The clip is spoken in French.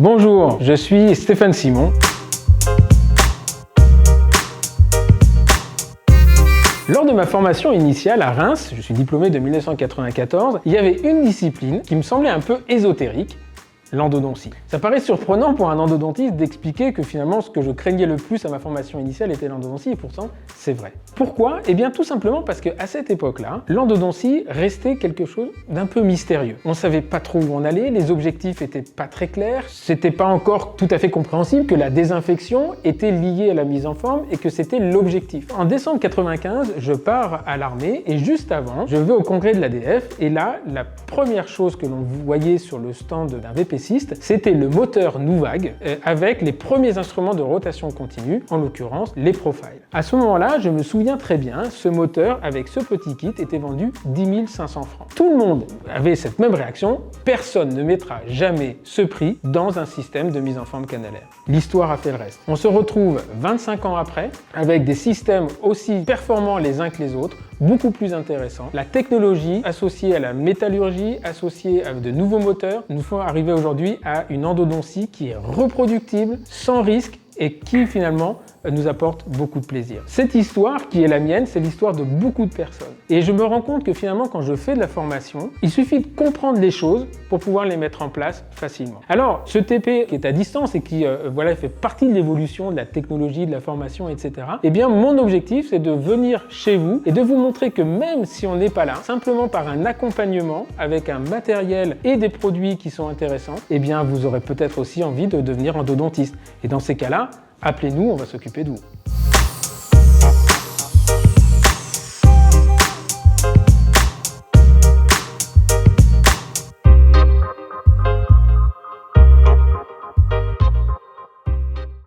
Bonjour, je suis Stéphane Simon. Lors de ma formation initiale à Reims, je suis diplômé de 1994, il y avait une discipline qui me semblait un peu ésotérique, l'endodontie. Ça paraît surprenant pour un endodontiste d'expliquer que finalement ce que je craignais le plus à ma formation initiale était l'endodontie, et pourtant c'est vrai. Pourquoi? Eh bien tout simplement parce qu'à cette époque-là, l'endodontie restait quelque chose d'un peu mystérieux. On ne savait pas trop où on allait, les objectifs n'étaient pas très clairs, c'était pas encore tout à fait compréhensible que la désinfection était liée à la mise en forme et que c'était l'objectif. En décembre 95, je pars à l'armée et juste avant, je vais au congrès de l'ADF et là, la première chose que l'on voyait sur le stand d'un VPC, c'était le moteur Nuvag avec les premiers instruments de rotation continue, en l'occurrence les profiles. À ce moment-là, je me souviens très bien, ce moteur avec ce petit kit était vendu 10 500 francs. Tout le monde avait cette même réaction, personne ne mettra jamais ce prix dans un système de mise en forme canalaire. L'histoire a fait le reste. On se retrouve 25 ans après avec des systèmes aussi performants les uns que les autres, beaucoup plus intéressants. La technologie associée à la métallurgie, associée à de nouveaux moteurs, nous font arriver aujourd'hui à une endodontie qui est reproductible, sans risque et qui finalement nous apporte beaucoup de plaisir. Cette histoire qui est la mienne, c'est l'histoire de beaucoup de personnes. Et je me rends compte que finalement quand je fais de la formation, il suffit de comprendre les choses pour pouvoir les mettre en place facilement. Alors ce TP qui est à distance et qui voilà, fait partie de l'évolution de la technologie, de la formation, etc. Eh bien mon objectif c'est de venir chez vous et de vous montrer que même si on n'est pas là, simplement par un accompagnement avec un matériel et des produits qui sont intéressants, eh bien vous aurez peut-être aussi envie de devenir endodontiste. Et dans ces cas-là, appelez-nous, on va s'occuper de vous.